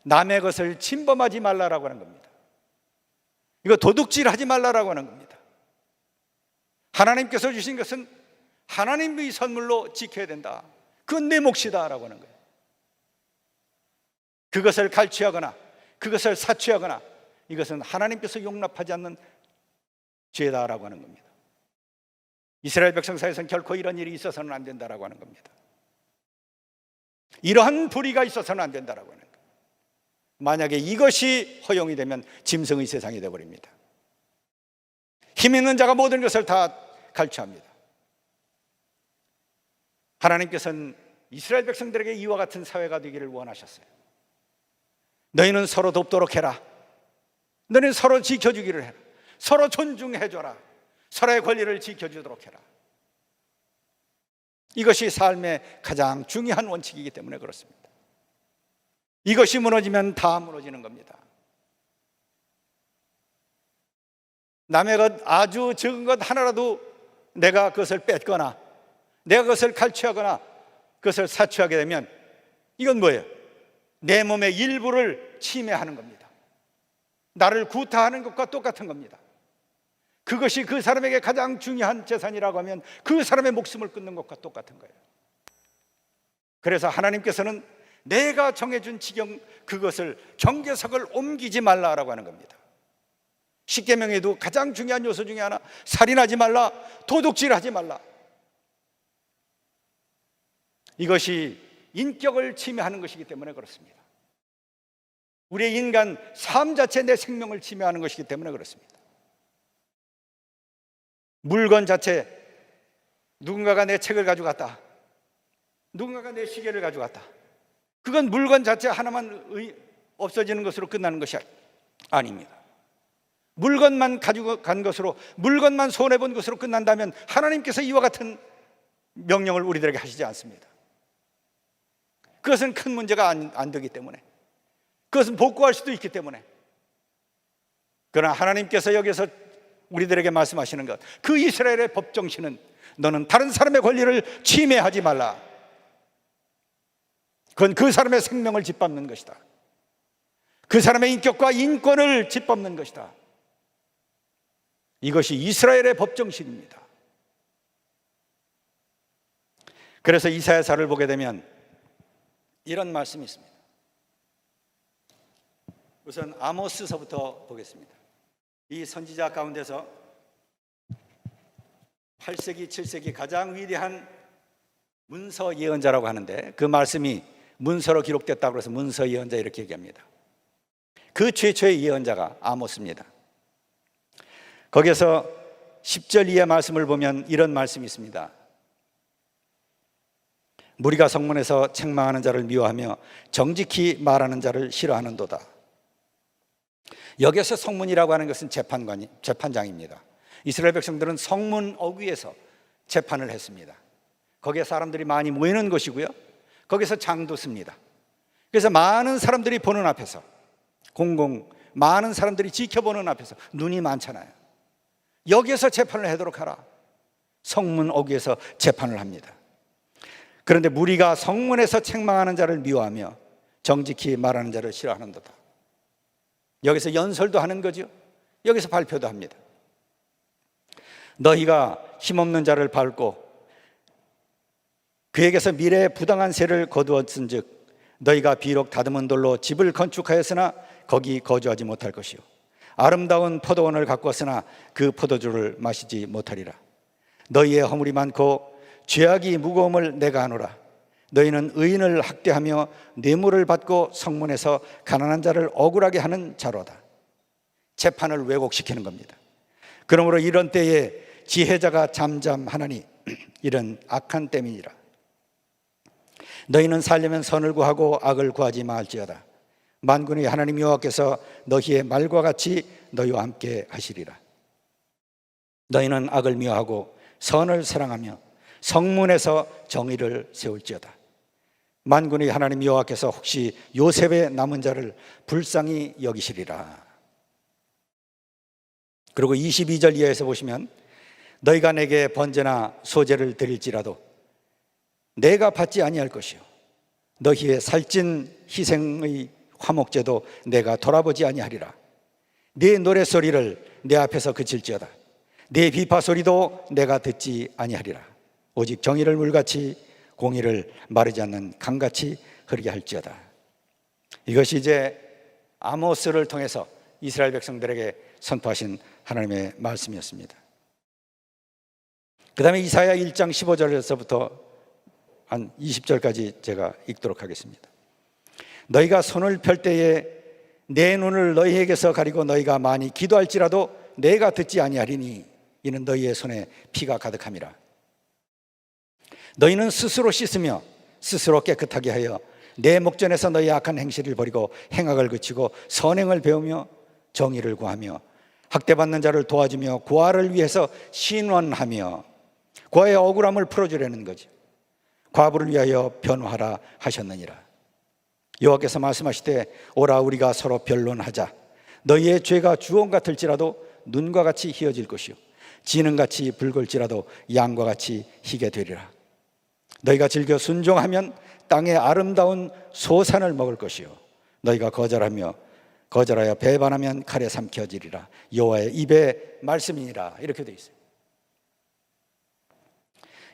남의 것을 침범하지 말라라고 하는 겁니다. 이거 도둑질하지 말라라고 하는 겁니다. 하나님께서 주신 것은 하나님의 선물로 지켜야 된다. 그건 내 몫이다라고 하는 거예요. 그것을 갈취하거나 그것을 사취하거나 이것은 하나님께서 용납하지 않는 죄다라고 하는 겁니다. 이스라엘 백성 사이에서는 결코 이런 일이 있어서는 안 된다라고 하는 겁니다. 이러한 불의가 있어서는 안 된다라고 하는 거예요. 만약에 이것이 허용이 되면 짐승의 세상이 되어버립니다. 힘 있는 자가 모든 것을 다 갈취합니다. 하나님께서는 이스라엘 백성들에게 이와 같은 사회가 되기를 원하셨어요. 너희는 서로 돕도록 해라. 너희는 서로 지켜주기를 해라. 서로 존중해줘라. 서로의 권리를 지켜주도록 해라. 이것이 삶의 가장 중요한 원칙이기 때문에 그렇습니다. 이것이 무너지면 다 무너지는 겁니다. 남의 것 아주 적은 것 하나라도 내가 그것을 뺏거나 내가 그것을 갈취하거나 그것을 사취하게 되면 이건 뭐예요? 내 몸의 일부를 침해하는 겁니다. 나를 구타하는 것과 똑같은 겁니다. 그것이 그 사람에게 가장 중요한 재산이라고 하면 그 사람의 목숨을 끊는 것과 똑같은 거예요. 그래서 하나님께서는 내가 정해준 지경 그것을 경계석을 옮기지 말라라고 하는 겁니다. 십계명에도 가장 중요한 요소 중에 하나, 살인하지 말라, 도둑질하지 말라. 이것이 인격을 침해하는 것이기 때문에 그렇습니다. 우리의 인간 삶 자체, 내 생명을 침해하는 것이기 때문에 그렇습니다. 물건 자체, 누군가가 내 책을 가져갔다, 누군가가 내 시계를 가져갔다, 그건 물건 자체 하나만 없어지는 것으로 끝나는 것이 아닙니다. 물건만 가지고 간 것으로, 물건만 손해본 것으로 끝난다면 하나님께서 이와 같은 명령을 우리들에게 하시지 않습니다. 그것은 큰 문제가 안 되기 때문에, 그것은 복구할 수도 있기 때문에. 그러나 하나님께서 여기서 우리들에게 말씀하시는 것, 그 이스라엘의 법정신은 너는 다른 사람의 권리를 침해하지 말라. 그건 그 사람의 생명을 짓밟는 것이다. 그 사람의 인격과 인권을 짓밟는 것이다. 이것이 이스라엘의 법정신입니다. 그래서 이사야서를 보게 되면 이런 말씀이 있습니다. 우선 아모스서부터 보겠습니다. 이 선지자 가운데서 8세기, 7세기 가장 위대한 문서 예언자라고 하는데, 그 말씀이 문서로 기록됐다고 해서 문서 예언자 이렇게 얘기합니다. 그 최초의 예언자가 아모스입니다. 거기에서 10절 이하의 말씀을 보면 이런 말씀이 있습니다. 무리가 성문에서 책망하는 자를 미워하며 정직히 말하는 자를 싫어하는도다. 여기서 성문이라고 하는 것은 재판장입니다. 이스라엘 백성들은 성문 어귀에서 재판을 했습니다. 거기에 사람들이 많이 모이는 곳이고요, 거기서 장도 씁니다. 그래서 많은 사람들이 보는 앞에서, 많은 사람들이 지켜보는 앞에서, 눈이 많잖아요. 여기에서 재판을 하도록 하라. 성문 어귀에서 재판을 합니다. 그런데 무리가 성문에서 책망하는 자를 미워하며 정직히 말하는 자를 싫어하는도다. 여기서 연설도 하는 거죠. 여기서 발표도 합니다. 너희가 힘없는 자를 밟고 그에게서 미래의 부당한 세를 거두었은즉 너희가 비록 다듬은 돌로 집을 건축하였으나 거기 거주하지 못할 것이요, 아름다운 포도원을 가꾸었으나 그 포도주를 마시지 못하리라. 너희의 허물이 많고 죄악이 무거움을 내가 아노라. 너희는 의인을 학대하며 뇌물을 받고 성문에서 가난한 자를 억울하게 하는 자로다. 재판을 왜곡시키는 겁니다. 그러므로 이런 때에 지혜자가 잠잠하나니 이런 악한 때민이라. 너희는 살려면 선을 구하고 악을 구하지 말지어다. 만군의 하나님 여호와께서 너희의 말과 같이 너희와 함께 하시리라. 너희는 악을 미워하고 선을 사랑하며 성문에서 정의를 세울지어다. 만군의 하나님 여호와께서 혹시 요셉의 남은 자를 불쌍히 여기시리라. 그리고 22절 이하에서 보시면 너희가 내게 번제나 소제를 드릴지라도 내가 받지 아니할 것이요, 너희의 살찐 희생의 화목제도 내가 돌아보지 아니하리라. 네 노랫소리를 내 앞에서 그칠지어다. 네 비파소리도 내가 듣지 아니하리라. 오직 정의를 물같이 공의를 마르지 않는 강같이 흐르게 할지어다. 이것이 이제 아모스를 통해서 이스라엘 백성들에게 선포하신 하나님의 말씀이었습니다. 그 다음에 이사야 1장 15절에서부터 한 20절까지 제가 읽도록 하겠습니다. 너희가 손을 펼 때에 내 눈을 너희에게서 가리고 너희가 많이 기도할지라도 내가 듣지 아니하리니 이는 너희의 손에 피가 가득함이라. 너희는 스스로 씻으며 스스로 깨끗하게 하여 내 목전에서 너희 악한 행실을 버리고 행악을 그치고 선행을 배우며 정의를 구하며 학대받는 자를 도와주며 고아를 위해서 신원하며 고아의 억울함을 풀어주려는 거죠. 과부를 위하여 변호하라 하셨느니라. 여호와께서 말씀하시되 오라 우리가 서로 변론하자. 너희의 죄가 주홍 같을지라도 눈과 같이 희어질 것이요 지능같이 붉을지라도 양과 같이 희게 되리라. 너희가 즐겨 순종하면 땅의 아름다운 소산을 먹을 것이요 너희가 거절하여 배반하면 칼에 삼켜지리라. 여호와의 입의 말씀이니라. 이렇게 되어 있어요.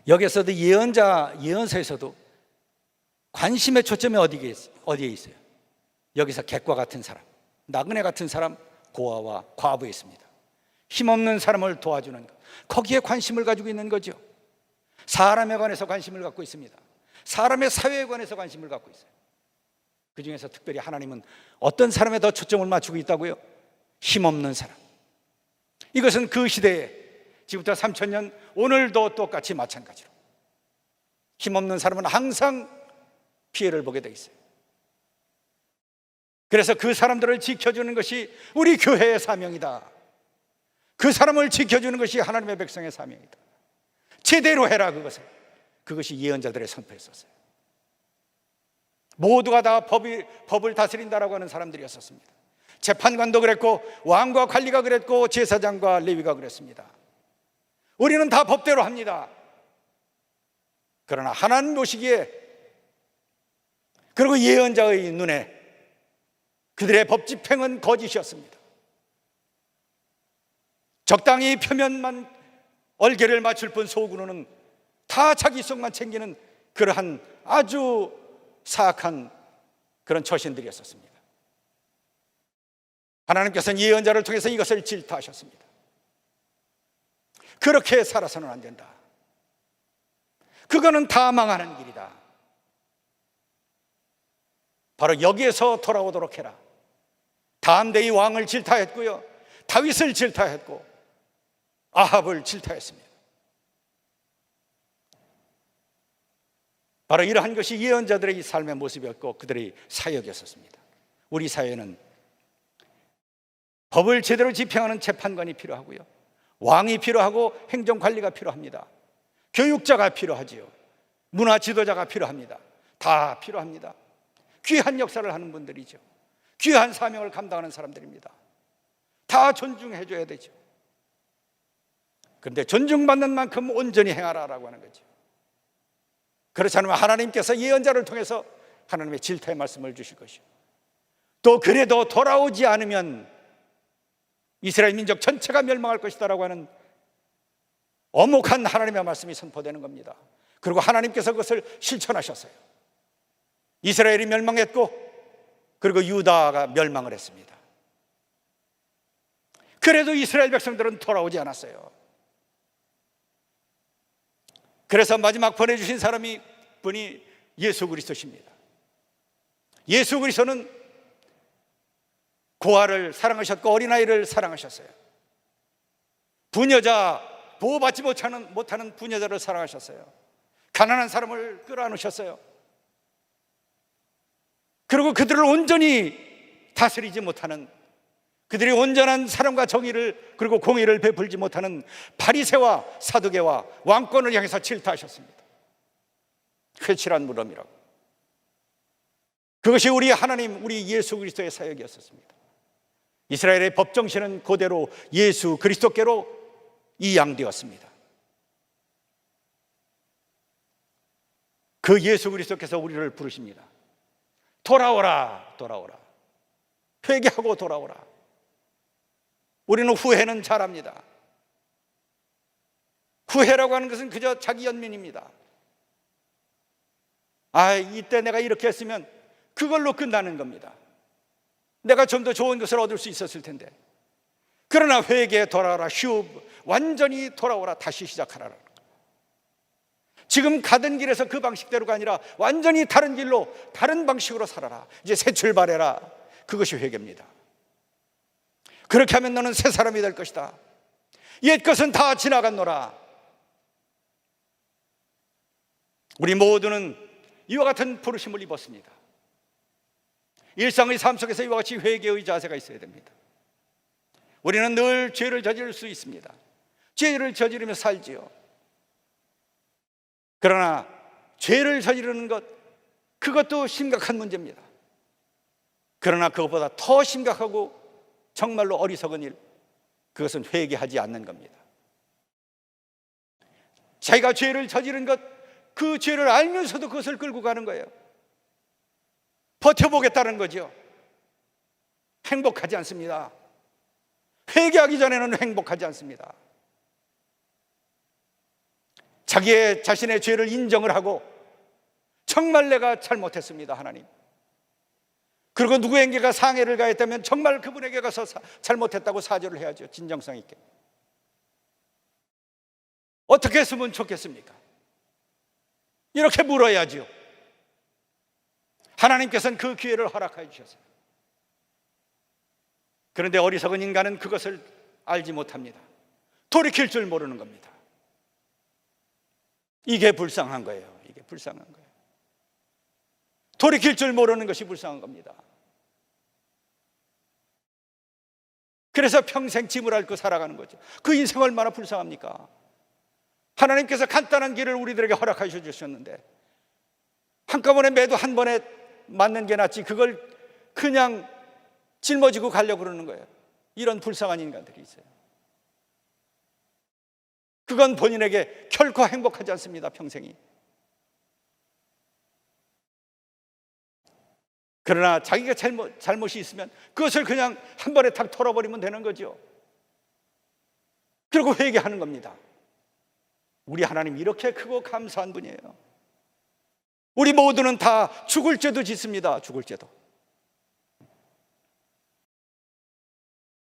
여기서도 예언서에서도 관심의 초점이 어디에 있어요? 여기서 객과 같은 사람, 나그네 같은 사람, 고아와 과부에 있습니다. 힘없는 사람을 도와주는 것, 거기에 관심을 가지고 있는 거죠. 사람에 관해서 관심을 갖고 있습니다. 사람의 사회에 관해서 관심을 갖고 있어요. 그 중에서 특별히 하나님은 어떤 사람에 더 초점을 맞추고 있다고요? 힘없는 사람. 이것은 그 시대에 지금부터 3000년 오늘도 똑같이 마찬가지로 힘없는 사람은 항상 피해를 보게 돼 있어요. 그래서 그 사람들을 지켜주는 것이 우리 교회의 사명이다. 그 사람을 지켜주는 것이 하나님의 백성의 사명이다. 제대로 해라 그것을. 그것이 예언자들의 선포였었어요. 모두가 다 법을 다스린다라고 하는 사람들이었었습니다. 재판관도 그랬고 왕과 관리가 그랬고 제사장과 레위가 그랬습니다. 우리는 다 법대로 합니다. 그러나 하나님 보시기에 그리고 예언자의 눈에 그들의 법 집행은 거짓이었습니다. 적당히 표면만 얼개를 맞출 뿐 속으로는 다 자기 속만 챙기는 그러한 아주 사악한 그런 처신들이었습니다. 하나님께서는 예언자를 통해서 이것을 질타하셨습니다. 그렇게 살아서는 안 된다. 그거는 다 망하는 길이다. 바로 여기에서 돌아오도록 해라. 다음대의 왕을 질타했고요, 다윗을 질타했고 아합을 질타했습니다. 바로 이러한 것이 예언자들의 삶의 모습이었고 그들의 사역이었습니다. 우리 사회는 법을 제대로 집행하는 재판관이 필요하고요, 왕이 필요하고 행정관리가 필요합니다. 교육자가 필요하지요. 문화 지도자가 필요합니다. 다 필요합니다. 귀한 역사를 하는 분들이죠. 귀한 사명을 감당하는 사람들입니다. 다 존중해 줘야 되죠. 그런데 존중받는 만큼 온전히 행하라라고 하는 거죠. 그렇지 않으면 하나님께서 예언자를 통해서 하나님의 질타의 말씀을 주실 것이요, 또 그래도 돌아오지 않으면 이스라엘 민족 전체가 멸망할 것이다라고 하는 엄혹한 하나님의 말씀이 선포되는 겁니다. 그리고 하나님께서 그것을 실천하셨어요. 이스라엘이 멸망했고 그리고 유다가 멸망을 했습니다. 그래도 이스라엘 백성들은 돌아오지 않았어요. 그래서 마지막 보내주신 분이 예수 그리스도십니다. 예수 그리스도는 고아를 사랑하셨고 어린아이를 사랑하셨어요. 부녀자, 보호받지 못하는 부녀자를 사랑하셨어요. 가난한 사람을 끌어안으셨어요. 그리고 그들을 온전히 다스리지 못하는, 그들이 온전한 사랑과 정의를 그리고 공의를 베풀지 못하는 바리새와 사두개와 왕권을 향해서 질타하셨습니다. 회칠한 무덤이라고. 그것이 우리 하나님, 우리 예수 그리스도의 사역이었습니다. 이스라엘의 법정신은 그대로 예수 그리스도께로 이양되었습니다. 그 예수 그리스도께서 우리를 부르십니다. 돌아오라, 돌아오라. 회개하고 돌아오라. 우리는 후회는 잘합니다. 후회라고 하는 것은 그저 자기 연민입니다. 이때 내가 이렇게 했으면 그걸로 끝나는 겁니다. 내가 좀 더 좋은 것을 얻을 수 있었을 텐데. 그러나 회개에 돌아오라, 완전히 돌아오라, 다시 시작하라. 지금 가던 길에서 그 방식대로가 아니라 완전히 다른 길로, 다른 방식으로 살아라. 이제 새 출발해라. 그것이 회개입니다. 그렇게 하면 너는 새 사람이 될 것이다. 옛 것은 다 지나갔노라. 우리 모두는 이와 같은 부르심을 입었습니다. 일상의 삶 속에서 이와 같이 회개의 자세가 있어야 됩니다. 우리는 늘 죄를 저지를 수 있습니다. 죄를 저지르며 살지요. 그러나 죄를 저지르는 것, 그것도 심각한 문제입니다. 그러나 그것보다 더 심각하고 정말로 어리석은 일, 그것은 회개하지 않는 겁니다. 자기가 죄를 저지른 것, 그 죄를 알면서도 그것을 끌고 가는 거예요. 버텨보겠다는 거죠. 행복하지 않습니다. 회개하기 전에는 행복하지 않습니다. 자신의 죄를 인정을 하고 정말 내가 잘못했습니다, 하나님. 그리고 누구에게가 상해를 가했다면 정말 그분에게 가서 잘못했다고 사죄를 해야죠. 진정성 있게. 어떻게 했으면 좋겠습니까? 이렇게 물어야지요. 하나님께서는 그 기회를 허락해 주셨어요. 그런데 어리석은 인간은 그것을 알지 못합니다. 돌이킬 줄 모르는 겁니다. 이게 불쌍한 거예요. 이게 불쌍한 거예요. 돌이킬 줄 모르는 것이 불쌍한 겁니다. 그래서 평생 짐을 앓고 살아가는 거죠. 그 인생 얼마나 불쌍합니까? 하나님께서 간단한 길을 우리들에게 허락하셔 주셨는데 한꺼번에 매도 한 번에 맞는 게 낫지 그걸 그냥 짊어지고 가려고 그러는 거예요. 이런 불쌍한 인간들이 있어요. 그건 본인에게 결코 행복하지 않습니다. 평생이. 그러나 자기가 잘못이 있으면 그것을 그냥 한 번에 탁 털어버리면 되는 거죠. 그리고 회개하는 겁니다. 우리 하나님 이렇게 크고 감사한 분이에요. 우리 모두는 다 죽을 죄도 짓습니다. 죽을 죄도.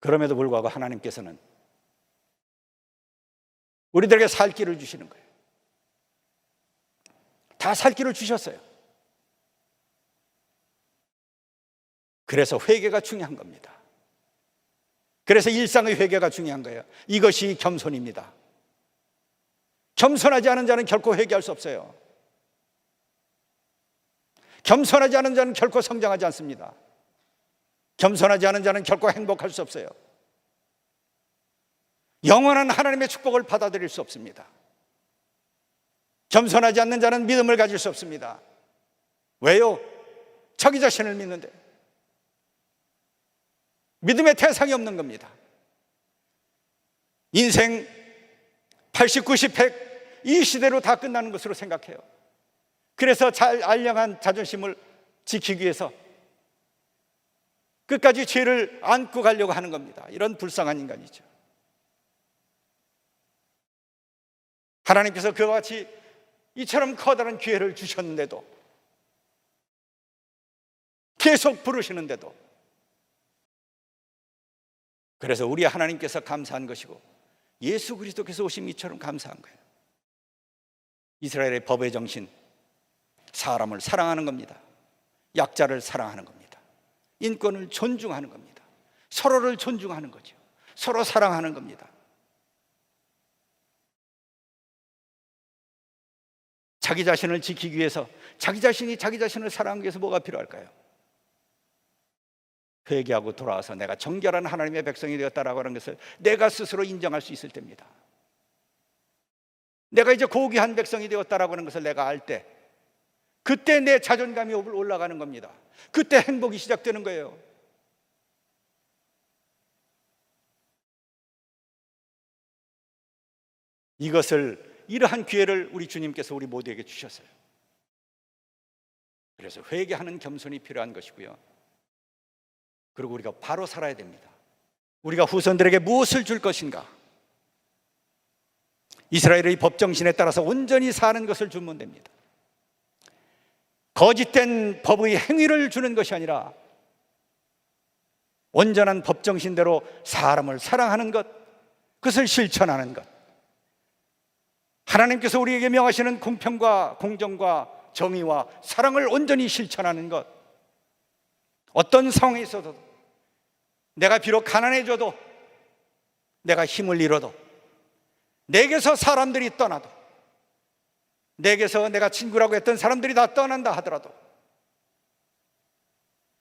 그럼에도 불구하고 하나님께서는 우리들에게 살 길을 주시는 거예요. 다 살 길을 주셨어요. 그래서 회개가 중요한 겁니다. 그래서 일상의 회개가 중요한 거예요. 이것이 겸손입니다. 겸손하지 않은 자는 결코 회개할 수 없어요. 겸손하지 않은 자는 결코 성장하지 않습니다. 겸손하지 않은 자는 결코 행복할 수 없어요. 영원한 하나님의 축복을 받아들일 수 없습니다. 겸손하지 않는 자는 믿음을 가질 수 없습니다. 왜요? 자기 자신을 믿는데 믿음의 대상이 없는 겁니다. 인생 80, 90, 100 이 시대로 다 끝나는 것으로 생각해요. 그래서 잘 알량한 자존심을 지키기 위해서 끝까지 죄를 안고 가려고 하는 겁니다. 이런 불쌍한 인간이죠. 하나님께서 그와 같이 이처럼 커다란 기회를 주셨는데도 계속 부르시는데도 그래서 우리 하나님께서 감사한 것이고 예수 그리스도께서 오신 이처럼 감사한 거예요. 이스라엘의 법의 정신, 사람을 사랑하는 겁니다. 약자를 사랑하는 겁니다. 인권을 존중하는 겁니다. 서로를 존중하는 거죠. 서로 사랑하는 겁니다. 자기 자신을 지키기 위해서 자기 자신이 자기 자신을 사랑하기 위해서 뭐가 필요할까요? 회개하고 돌아와서 내가 정결한 하나님의 백성이 되었다라고 하는 것을 내가 스스로 인정할 수 있을 때입니다. 내가 이제 고귀한 백성이 되었다라고 하는 것을 내가 알 때 그때 내 자존감이 올라가는 겁니다. 그때 행복이 시작되는 거예요. 이러한 기회를 우리 주님께서 우리 모두에게 주셨어요. 그래서 회개하는 겸손이 필요한 것이고요. 그리고 우리가 바로 살아야 됩니다. 우리가 후손들에게 무엇을 줄 것인가? 이스라엘의 법정신에 따라서 온전히 사는 것을 주면 됩니다. 거짓된 법의 행위를 주는 것이 아니라 온전한 법정신대로 사람을 사랑하는 것, 그것을 실천하는 것. 하나님께서 우리에게 명하시는 공평과 공정과 정의와 사랑을 온전히 실천하는 것. 어떤 상황에 있어도 내가 비록 가난해져도 내가 힘을 잃어도 내게서 사람들이 떠나도 내게서 내가 친구라고 했던 사람들이 다 떠난다 하더라도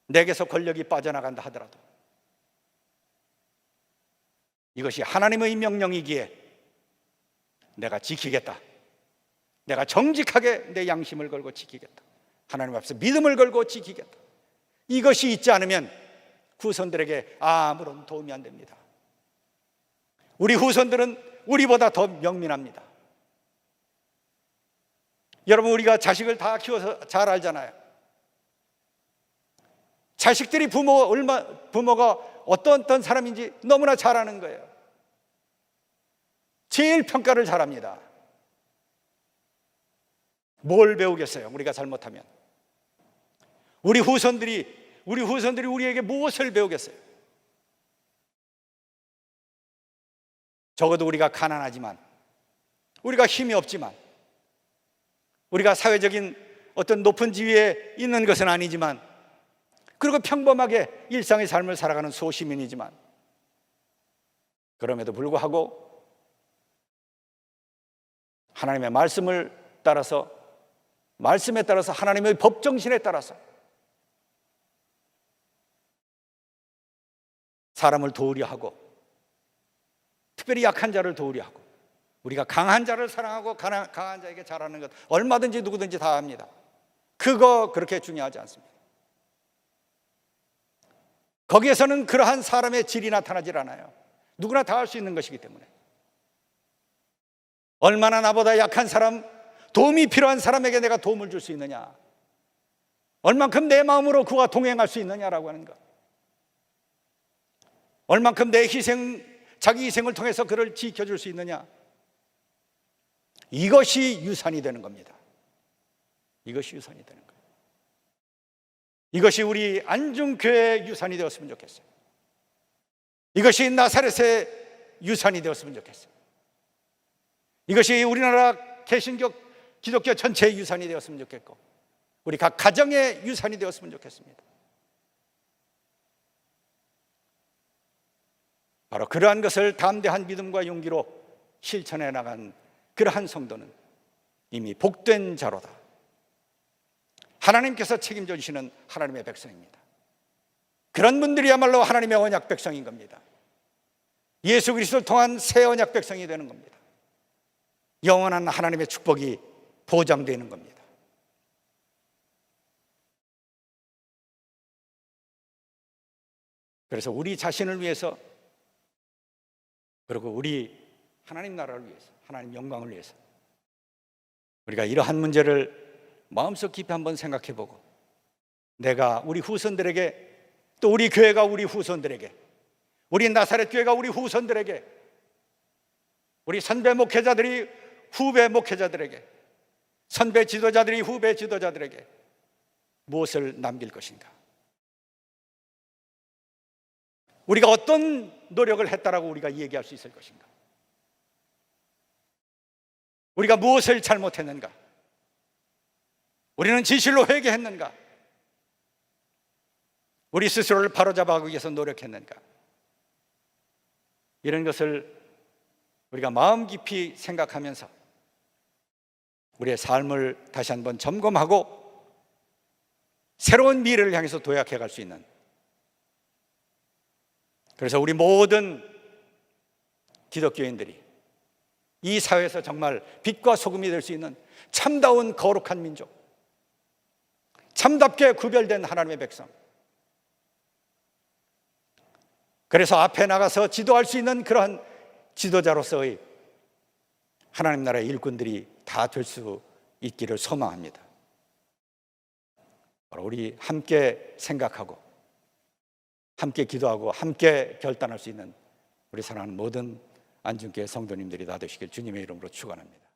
내게서 권력이 빠져나간다 하더라도 이것이 하나님의 명령이기에 내가 지키겠다. 내가 정직하게 내 양심을 걸고 지키겠다. 하나님 앞에서 믿음을 걸고 지키겠다. 이것이 있지 않으면 후손들에게 아무런 도움이 안 됩니다. 우리 후손들은 우리보다 더 명민합니다. 여러분, 우리가 자식을 다 키워서 잘 알잖아요. 자식들이 부모가 어떤 사람인지 너무나 잘 아는 거예요. 제일 평가를 잘합니다. 뭘 배우겠어요? 우리가 잘못하면 우리 후손들이 우리에게 무엇을 배우겠어요? 적어도 우리가 가난하지만, 우리가 힘이 없지만, 우리가 사회적인 어떤 높은 지위에 있는 것은 아니지만, 그리고 평범하게 일상의 삶을 살아가는 소시민이지만, 그럼에도 불구하고 하나님의 말씀을 따라서, 말씀에 따라서, 하나님의 법정신에 따라서 사람을 도우려 하고, 특별히 약한 자를 도우려 하고, 우리가 강한 자를 사랑하고 강한 자에게 잘하는 것 얼마든지 누구든지 다 합니다. 그거 그렇게 중요하지 않습니다. 거기에서는 그러한 사람의 질이 나타나질 않아요. 누구나 다 할 수 있는 것이기 때문에. 얼마나 나보다 약한 사람, 도움이 필요한 사람에게 내가 도움을 줄 수 있느냐, 얼만큼 내 마음으로 그와 동행할 수 있느냐라고 하는 것, 얼만큼 내 희생, 자기 희생을 통해서 그를 지켜줄 수 있느냐, 이것이 유산이 되는 겁니다. 이것이 유산이 되는 거예요. 이것이 우리 안중교회의 유산이 되었으면 좋겠어요. 이것이 나사렛의 유산이 되었으면 좋겠어요. 이것이 우리나라 개신교, 기독교 전체의 유산이 되었으면 좋겠고, 우리 각 가정의 유산이 되었으면 좋겠습니다. 바로 그러한 것을 담대한 믿음과 용기로 실천해 나간 그러한 성도는 이미 복된 자로다. 하나님께서 책임져 주시는 하나님의 백성입니다. 그런 분들이야말로 하나님의 언약 백성인 겁니다. 예수 그리스도를 통한 새 언약 백성이 되는 겁니다. 영원한 하나님의 축복이 보장되는 겁니다. 그래서 우리 자신을 위해서, 그리고 우리 하나님 나라를 위해서, 하나님 영광을 위해서 우리가 이러한 문제를 마음속 깊이 한번 생각해 보고, 내가 우리 후손들에게, 또 우리 교회가 우리 후손들에게, 우리 나사렛 교회가 우리 후손들에게, 우리 선배 목회자들이 후배 목회자들에게, 선배 지도자들이 후배 지도자들에게 무엇을 남길 것인가? 우리가 어떤 노력을 했다라고 우리가 얘기할 수 있을 것인가? 우리가 무엇을 잘못했는가? 우리는 진실로 회개했는가? 우리 스스로를 바로잡아가기 위해서 노력했는가? 이런 것을 우리가 마음 깊이 생각하면서 우리의 삶을 다시 한번 점검하고 새로운 미래를 향해서 도약해 갈 수 있는, 그래서 우리 모든 기독교인들이 이 사회에서 정말 빛과 소금이 될 수 있는 참다운 거룩한 민족, 참답게 구별된 하나님의 백성, 그래서 앞에 나가서 지도할 수 있는 그러한 지도자로서의 하나님 나라의 일꾼들이 다 될 수 있기를 소망합니다. 바로 우리 함께 생각하고 함께 기도하고 함께 결단할 수 있는 우리 사랑하는 모든 안중교회 성도님들이 다 되시길 주님의 이름으로 축원합니다.